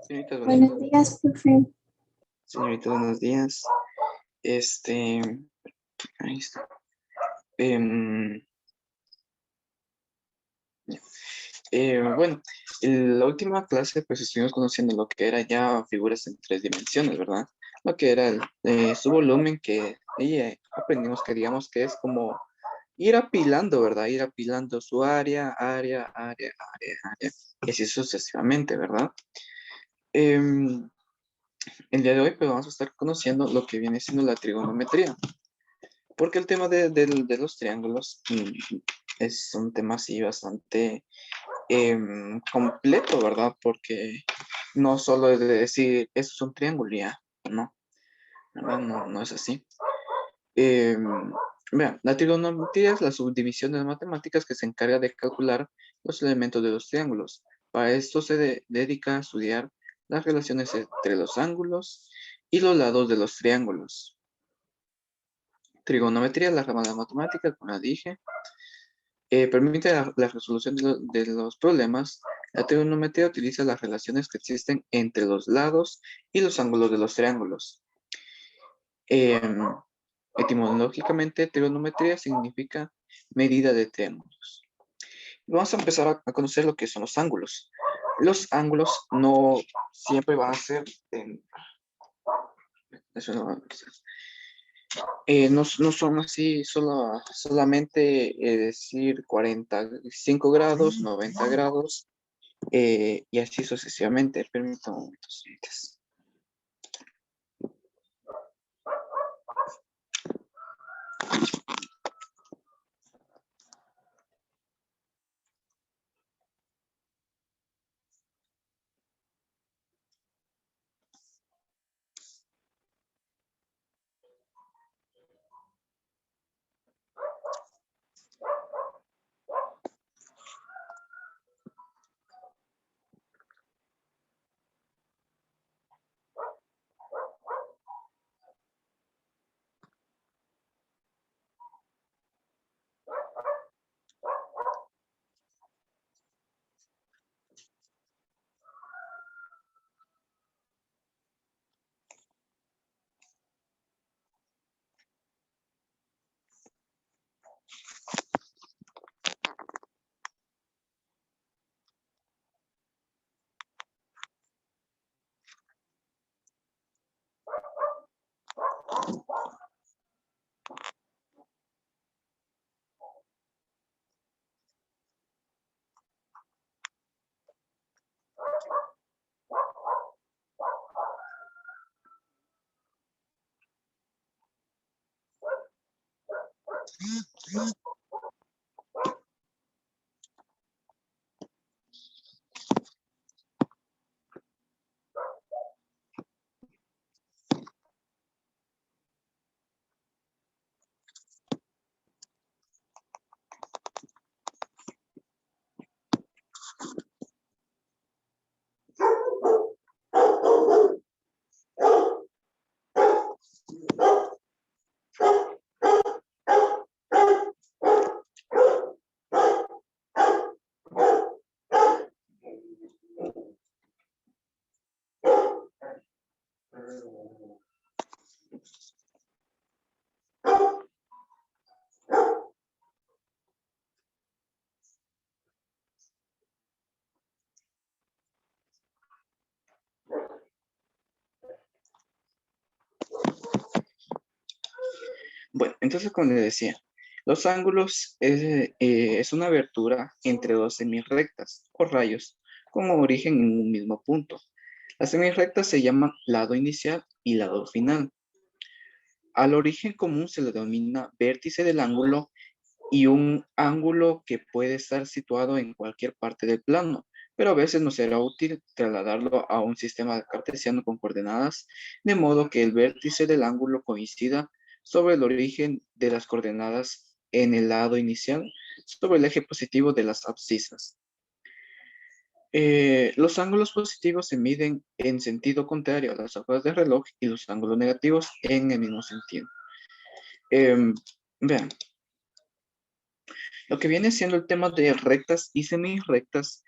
Señoritas, buenos Buenos días. días, profe. Señoritas, buenos días. Ahí está. Em, ya. Bueno, en la última clase pues estuvimos conociendo lo que era ya figuras en 3 dimensiones, ¿verdad? Lo que era su volumen, que ahí aprendimos que digamos que es como ir apilando, ¿verdad? Ir apilando su área, y así sucesivamente, ¿verdad? Em, el día de hoy pues vamos a estar conociendo lo que viene siendo la trigonometría. Porque el tema de los triángulos es un tema así bastante completo, ¿verdad? Porque no solo es de decir, eso es un triángulo, ya, no, ¿verdad? No, no es así. Vean, la trigonometría es la subdivisión de las matemáticas que se encarga de calcular los elementos de los triángulos. Para esto se dedica a estudiar las relaciones entre los ángulos y los lados de los triángulos. Trigonometría es la rama de la matemática, como ya dije. Permite la resolución de los problemas. La trigonometría utiliza las relaciones que existen entre los lados y los ángulos de los triángulos. Em, Etimológicamente, trigonometría significa medida de triángulos. Vamos a empezar a conocer lo que son los ángulos. Los ángulos no siempre van a ser, eso no va a ser. No son así solamente decir 45 grados, 90 grados, y así sucesivamente. Permítame un momento, señoritas. Bueno, entonces como les decía, los ángulos es una abertura entre dos semirrectas o rayos con origen en un mismo punto. Las semirrectas se llaman lado inicial y lado final. Al origen común se le denomina vértice del ángulo y un ángulo que puede estar situado en cualquier parte del plano, pero a veces nos será útil trasladarlo a un sistema cartesiano con coordenadas, de modo que el vértice del ángulo coincida sobre el origen de las coordenadas en el lado inicial, sobre el eje positivo de las abscisas. Los ángulos positivos se miden en sentido contrario a las hojas de reloj y los ángulos negativos en el mismo sentido. Vean, lo que viene siendo el tema de rectas y semirrectas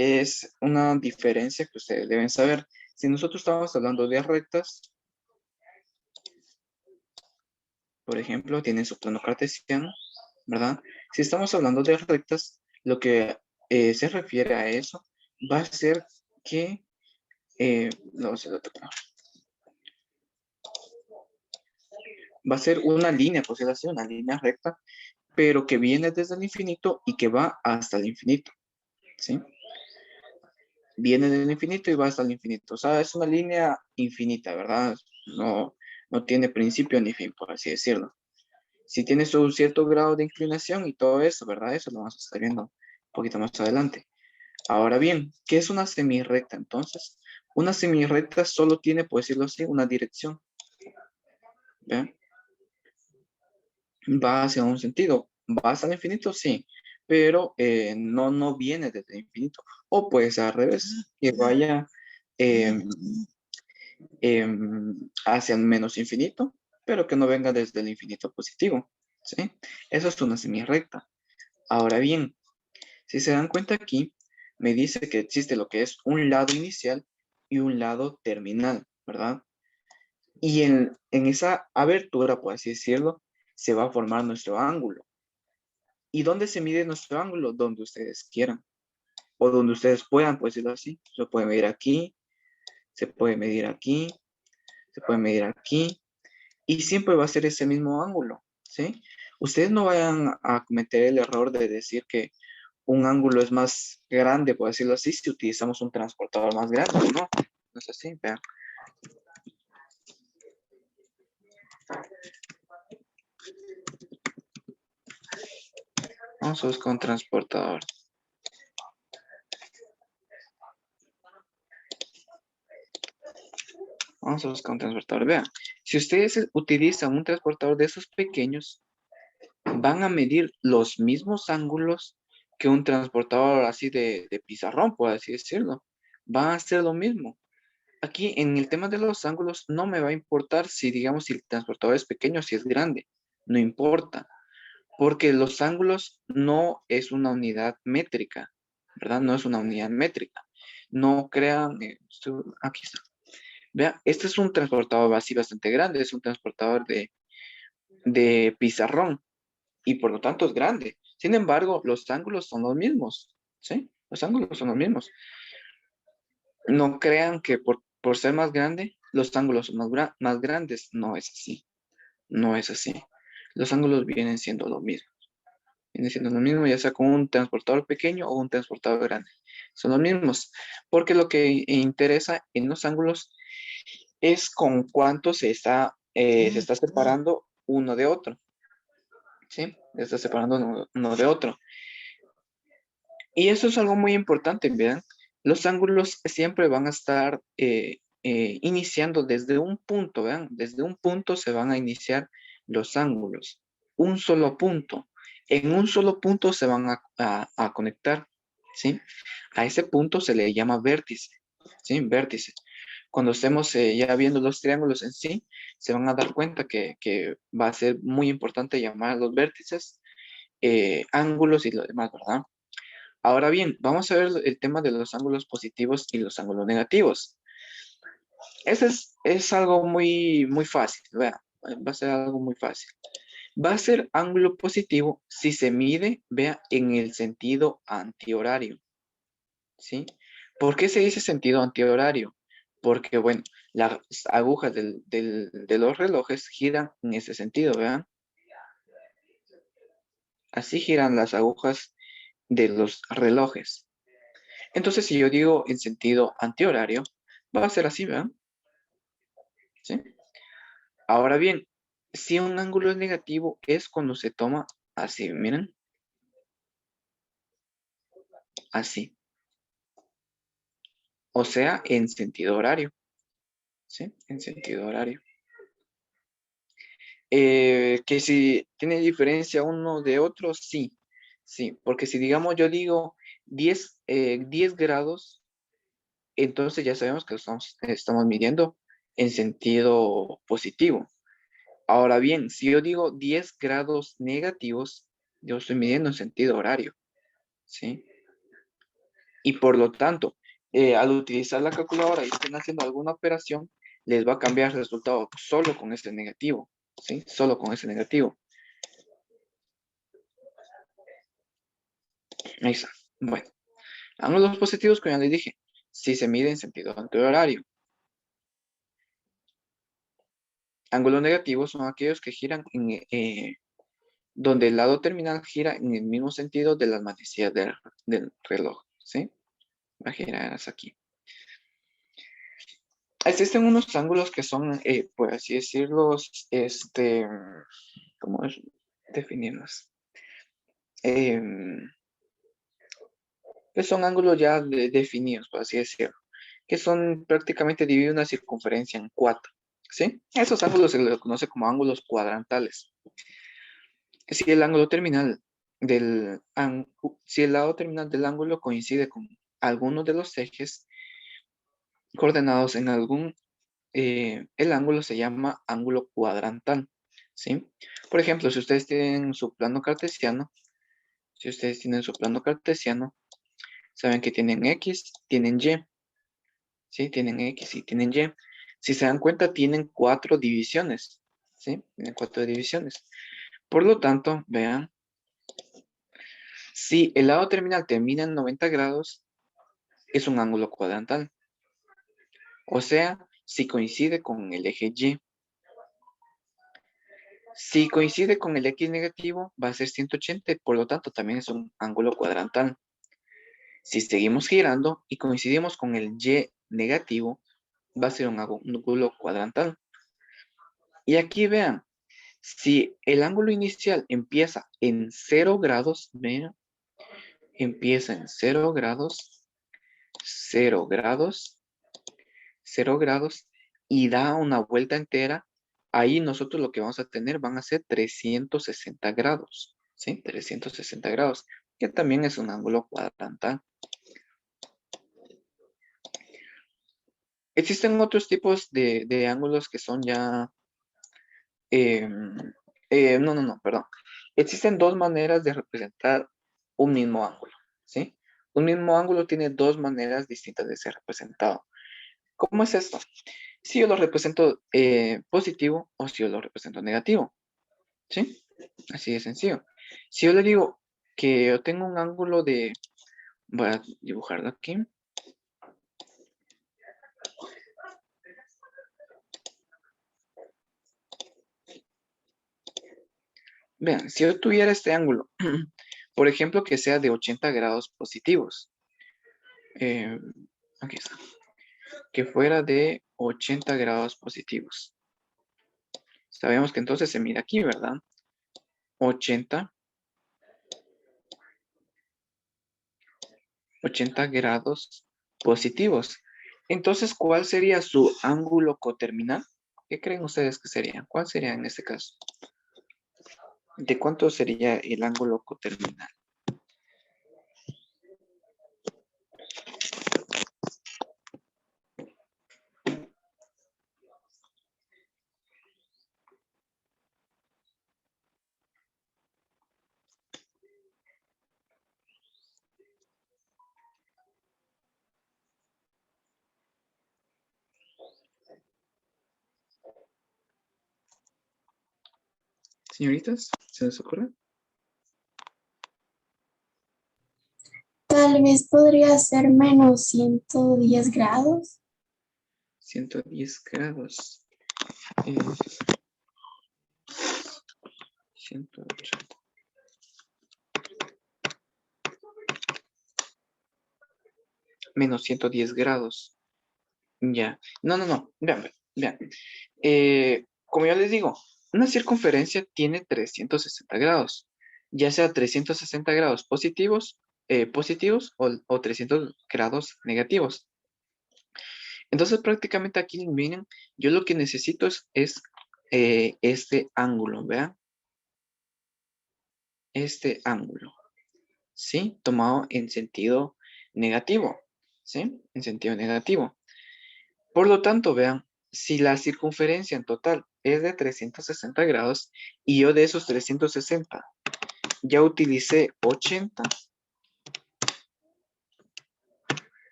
es una diferencia que ustedes deben saber. Si nosotros estamos hablando de rectas, por ejemplo, tiene su plano cartesiano, ¿verdad? Si estamos hablando de rectas, lo que se refiere a eso va a ser que, no sé, va a ser una línea, pues es así, una línea recta, pero que viene desde el infinito y que va hasta el infinito, ¿sí? Viene del infinito y va hasta el infinito. O sea, es una línea infinita, ¿verdad? No, no tiene principio ni fin, por así decirlo. Si tiene su cierto grado de inclinación y todo eso, ¿verdad? Eso lo vamos a estar viendo un poquito más adelante. Ahora bien, ¿qué es una semirrecta entonces? Una semirrecta solo tiene, por decirlo así, una dirección. ¿Ven? Va hacia un sentido. ¿Va hasta el infinito? Sí. Pero no viene desde el infinito. O puede ser al revés, que vaya eh, hacia el menos infinito, pero que no venga desde el infinito positivo. ¿Sí? Eso es una semirrecta. Ahora bien, si se dan cuenta aquí, me dice que existe lo que es un lado inicial y un lado terminal, ¿verdad? Y en esa abertura, por así decirlo, se va a formar nuestro ángulo. ¿Y dónde se mide nuestro ángulo? Donde ustedes quieran. O donde ustedes puedan, por decirlo así. Se puede medir aquí, se puede medir aquí, se puede medir aquí. Y siempre va a ser ese mismo ángulo, ¿sí? Ustedes no vayan a cometer el error de decir que un ángulo es más grande, por decirlo así, si utilizamos un transportador más grande. No, no es así, vean. Vamos a buscar un transportador. Vamos a buscar un transportador. Vean, si ustedes utilizan un transportador de esos pequeños, van a medir los mismos ángulos que un transportador así de pizarrón, por así decirlo. Van a hacer lo mismo. Aquí en el tema de los ángulos no me va a importar si, digamos, si el transportador es pequeño o si es grande. No importa, porque los ángulos no es una unidad métrica, ¿verdad? No es una unidad métrica. No crean, aquí está. Vea, este es un transportador así bastante grande, es un transportador de pizarrón y por lo tanto es grande. Sin embargo, los ángulos son los mismos, ¿sí? Los ángulos son los mismos. No crean que por ser más grande, los ángulos son más grandes. No es así. No es así. Los ángulos vienen siendo lo mismo. Vienen siendo lo mismo, ya sea con un transportador pequeño o un transportador grande. Son los mismos. Porque lo que interesa en los ángulos es con cuánto se está separando uno de otro. ¿Sí? Se está separando uno de otro. Y eso es algo muy importante, ¿vean? Los ángulos siempre van a estar iniciando desde un punto, ¿vean? Desde un punto se van a iniciar los ángulos. Un solo punto. En un solo punto se van a conectar, ¿sí? A ese punto se le llama vértice, ¿sí? Vértice. Cuando estemos ya viendo los triángulos en sí, se van a dar cuenta que va a ser muy importante llamar a los vértices ángulos y lo demás, ¿verdad? Ahora bien, vamos a ver el tema de los ángulos positivos y los ángulos negativos. Eso es algo muy fácil, vea, va a ser algo muy fácil. Va a ser ángulo positivo si se mide, vea, en el sentido antihorario, ¿sí? ¿Por qué se dice sentido antihorario? Porque, bueno, las agujas de los relojes giran en ese sentido, vean. Así giran las agujas de los relojes. Entonces, si yo digo en sentido antihorario, va a ser así, ¿verdad? ¿Sí? Ahora bien, si un ángulo es negativo, es cuando se toma así, miren, así. O sea, en sentido horario, ¿sí? En sentido horario. Que si tiene diferencia uno de otro, sí. Sí, porque si digamos yo digo 10 grados, entonces ya sabemos que estamos midiendo en sentido positivo. Ahora bien, si yo digo 10 grados negativos, yo estoy midiendo en sentido horario, ¿sí? Y por lo tanto, al utilizar la calculadora y estén haciendo alguna operación, les va a cambiar el resultado solo con este negativo, ¿sí? Solo con ese negativo. Ahí está. Bueno, ángulos positivos, como ya les dije, si se mide en sentido antihorario. Ángulos negativos son aquellos que giran donde el lado terminal gira en el mismo sentido de las manecillas del reloj, ¿sí? Va a girar hasta aquí. Existen unos ángulos que son, por así decirlo, ¿cómo definirlos? Que son ángulos ya definidos, por así decirlo, que son prácticamente dividir una circunferencia en cuatro, ¿sí? Esos ángulos se les conoce como ángulos cuadrantales. Si el ángulo terminal si el lado terminal del ángulo coincide con alguno de los ejes coordenados en el ángulo se llama ángulo cuadrantal, ¿sí? Por ejemplo, si ustedes tienen su plano cartesiano, saben que tienen X, tienen Y, ¿sí? Tienen X y tienen Y. Si se dan cuenta, tienen 4 divisiones, ¿sí? Tienen 4 divisiones. Por lo tanto, vean, si el lado terminal termina en 90 grados, es un ángulo cuadrantal. O sea, si coincide con el eje Y. Si coincide con el X negativo, va a ser 180, por lo tanto también es un ángulo cuadrantal. Si seguimos girando y coincidimos con el Y negativo, va a ser un ángulo cuadrantal. Y aquí vean, si el ángulo inicial empieza en 0 grados, vean, empieza en 0 grados, 0 grados, 0 grados y da una vuelta entera, ahí nosotros lo que vamos a tener van a ser 360 grados, ¿sí? 360 grados, que también es un ángulo cuadrantal. Existen otros tipos de ángulos que son ya... perdón. Existen dos maneras de representar un mismo ángulo, ¿sí? Un mismo ángulo tiene dos maneras distintas de ser representado. ¿Cómo es esto? Si yo lo represento positivo o si yo lo represento negativo, ¿sí? Así de sencillo. Si yo le digo que yo tengo un ángulo de... Voy a dibujarlo aquí. Vean, si yo tuviera este ángulo, por ejemplo, que sea de 80 grados positivos. Aquí está. Que fuera de 80 grados positivos. Sabemos que entonces se mide aquí, ¿verdad? 80 grados positivos. Entonces, ¿cuál sería su ángulo coterminal? ¿Qué creen ustedes que sería? ¿Cuál sería en este caso? ¿De cuánto sería el ángulo coterminal? Señoritas, ¿se les ocurre? Tal vez podría ser menos 110 grados. 110 grados. 180. Menos 110 grados. Ya. No. Vean. Como ya les digo, una circunferencia tiene 360 grados. Ya sea 360 grados positivos o 300 grados negativos. Entonces prácticamente aquí, miren, yo lo que necesito es este ángulo, ¿vean? Este ángulo, ¿sí? Tomado en sentido negativo, ¿sí? En sentido negativo. Por lo tanto, vean, si la circunferencia en total es de 360 grados y yo de esos 360 ya utilicé 80,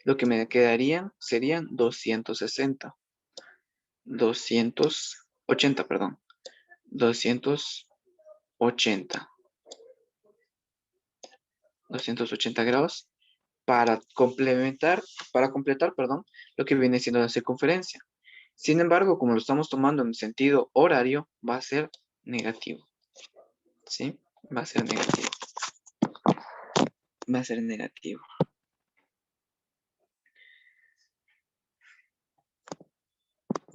Lo que me quedarían serían 260. 280, perdón. 280. 280 grados para completar, perdón, lo que viene siendo la circunferencia. Sin embargo, como lo estamos tomando en sentido horario, va a ser negativo. ¿Sí? Va a ser negativo. Va a ser negativo.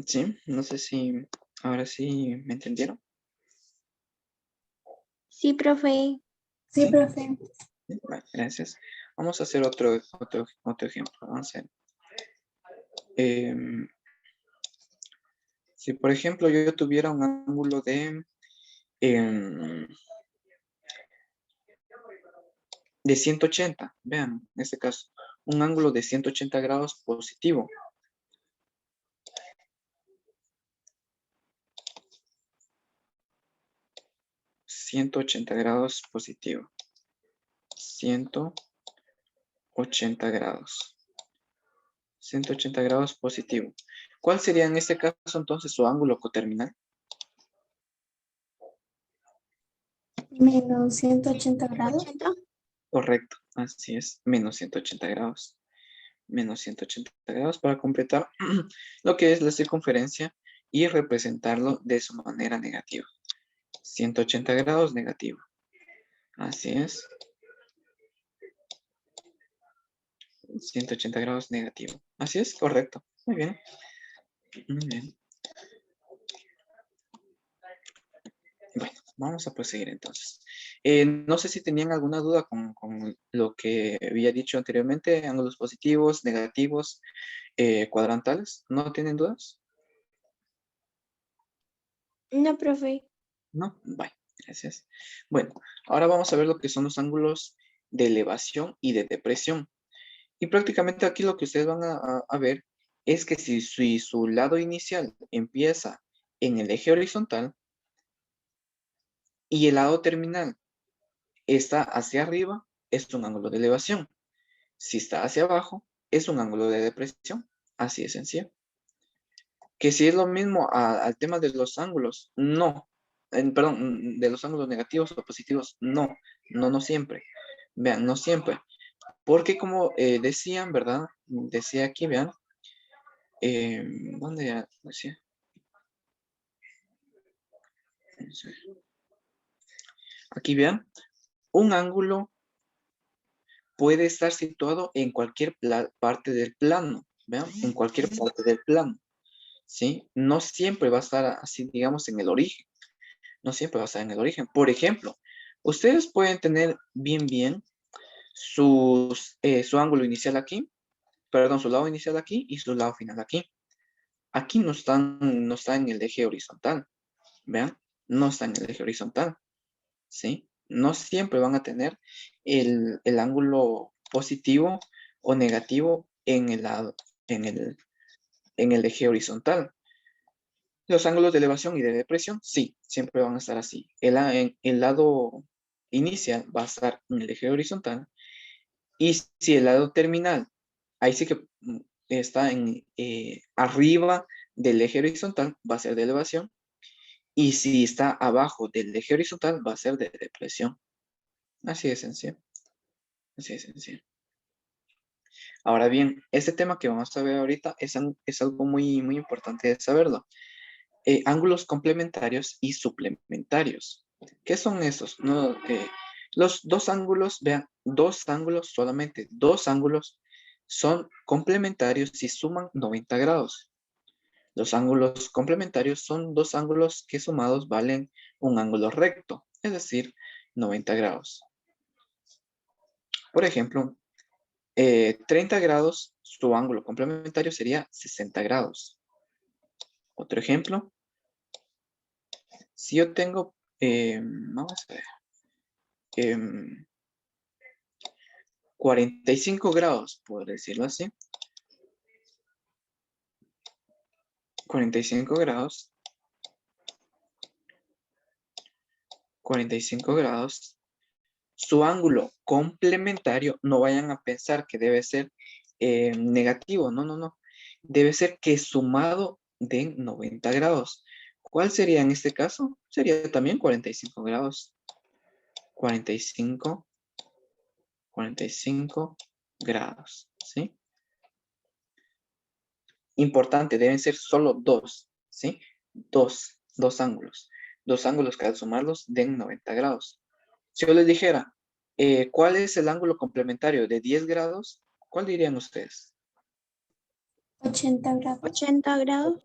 ¿Sí? No sé si ahora sí me entendieron. Sí, profe. Sí, profe. Vale, gracias. Vamos a hacer otro ejemplo. Vamos a hacer. Si por ejemplo yo tuviera un ángulo de 180, vean, en este caso, un ángulo de 180 grados positivo. 180 grados positivo. 180 grados. 180 grados positivo. ¿Cuál sería en este caso entonces su ángulo coterminal? Menos 180 grados. 80. Correcto, así es, menos 180 grados. Menos 180 grados para completar lo que es la circunferencia y representarlo de su manera negativa. 180 grados negativo. Así es. 180 grados negativo. Así es, correcto. Muy bien. Muy bien. Bueno, vamos a proseguir entonces. No sé si tenían alguna duda con lo que había dicho anteriormente, ángulos positivos, negativos, cuadrantales. ¿No tienen dudas? No, profe. No, vale, gracias. Bueno, ahora vamos a ver lo que son los ángulos de elevación y de depresión. Y prácticamente aquí lo que ustedes van a ver es que si su lado inicial empieza en el eje horizontal y el lado terminal está hacia arriba, es un ángulo de elevación. Si está hacia abajo, es un ángulo de depresión. Así de sencillo. Que si es lo mismo al tema de los ángulos, no. Perdón, de los ángulos negativos o positivos, no. No siempre. Vean, no siempre. Porque como decían, ¿verdad? Decía aquí, vean. ¿Dónde ya decía? Aquí vean. Un ángulo puede estar situado en cualquier parte del plano. Vean, en cualquier parte del plano. ¿Sí? No siempre va a estar así, digamos, en el origen. No siempre va a estar en el origen. Por ejemplo, ustedes pueden tener bien su ángulo inicial aquí, perdón, su lado inicial aquí y su lado final aquí. Aquí no está en el eje horizontal, ¿vean? No está en el eje horizontal, ¿sí? No siempre van a tener el ángulo positivo o negativo en el lado, en el eje horizontal. Los ángulos de elevación y de depresión, sí, siempre van a estar así. El lado inicial va a estar en el eje horizontal y si el lado terminal, ahí sí que está arriba del eje horizontal, va a ser de elevación. Y si está abajo del eje horizontal, va a ser de depresión. Así de sencillo. Así de sencillo. Ahora bien, este tema que vamos a ver ahorita es algo muy importante de saberlo. Ángulos complementarios y suplementarios. ¿Qué son esos? No, los dos ángulos, vean, dos ángulos, solamente dos ángulos son complementarios si suman 90 grados. Los ángulos complementarios son dos ángulos que sumados valen un ángulo recto, es decir, 90 grados. Por ejemplo, 30 grados, su ángulo complementario sería 60 grados. Otro ejemplo, si yo tengo, vamos a ver, 45 grados, por decirlo así. 45 grados. 45 grados. Su ángulo complementario, no vayan a pensar que debe ser negativo, no, no, no. Debe ser que sumado den 90 grados. ¿Cuál sería en este caso? Sería también 45 grados. 45 grados, ¿sí? Importante, deben ser solo dos, ¿sí? Dos ángulos. Dos ángulos que al sumarlos den 90 grados. Si yo les dijera, ¿cuál es el ángulo complementario de 10 grados? ¿Cuál dirían ustedes? 80 grados. 80 grados.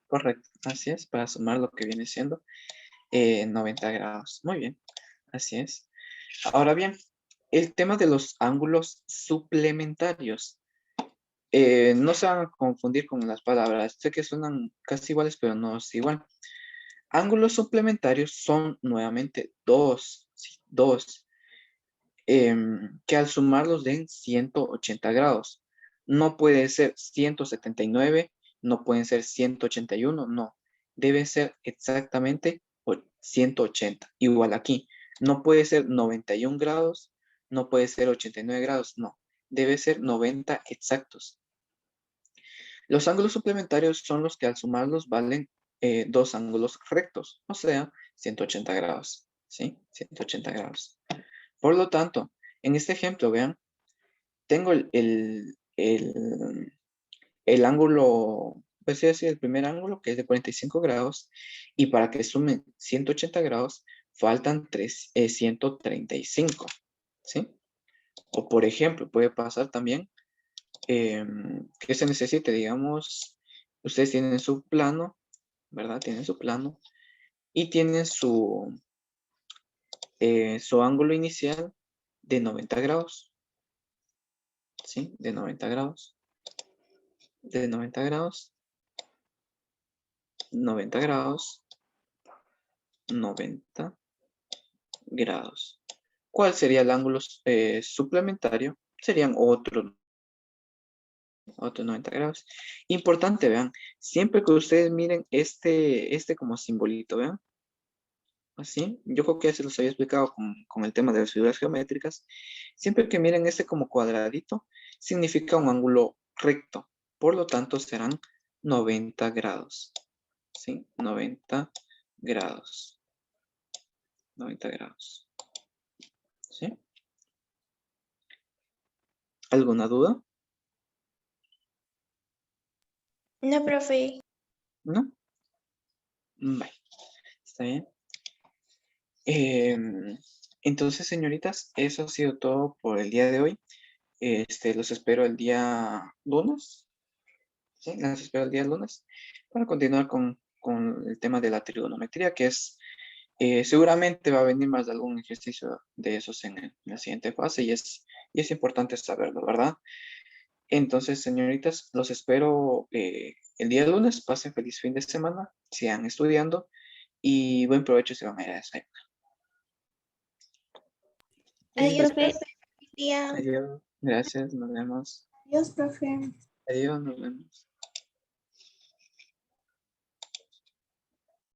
Correcto, así es, para sumar lo que viene siendo 90 grados. Muy bien, así es. Ahora bien, el tema de los ángulos suplementarios. No se van a confundir con las palabras. Sé que suenan casi iguales, pero no es igual. Ángulos suplementarios son nuevamente dos, sí, dos, que al sumarlos den 180 grados. No puede ser 179, no pueden ser 181, no. Debe ser exactamente 180. Igual aquí. No puede ser 91 grados, no puede ser 89 grados, no. Debe ser 90 exactos. Los ángulos suplementarios son los que al sumarlos valen dos ángulos rectos, o sea, 180 grados, ¿sí? 180 grados. Por lo tanto, en este ejemplo, vean, tengo el ángulo, pues sí, el primer ángulo, que es de 45 grados, y para que sumen 180 grados, faltan 135, ¿sí? O por ejemplo, puede pasar también que se necesite, digamos, ustedes tienen su plano, ¿verdad? Tienen su plano y tienen su ángulo inicial de 90 grados, ¿sí? De 90 grados, de 90 grados, 90 grados, 90 grados. ¿Cuál sería el ángulo suplementario? Serían otros 90 grados. Importante, vean, siempre que ustedes miren este como simbolito, vean, así, yo creo que ya se los había explicado con el tema de las figuras geométricas. Siempre que miren este como cuadradito, significa un ángulo recto. Por lo tanto, serán 90 grados. ¿Sí? 90 grados. 90 grados. ¿Sí? ¿Alguna duda? No, profe. ¿No? Vale. Está bien. Entonces, señoritas, eso ha sido todo por el día de hoy. Los espero el día lunes. ¿Sí? Las espero el día lunes para continuar con el tema de la trigonometría, que es, seguramente va a venir más de algún ejercicio de esos en la siguiente fase y es importante saberlo, ¿verdad? Entonces, señoritas, los espero el día lunes. Pasen feliz fin de semana, sigan estudiando y buen provecho si van a ir a desayunar. Adiós, Profe. profe. Buen día. Adiós. Gracias, nos vemos. Adiós, profe. Adiós, nos vemos.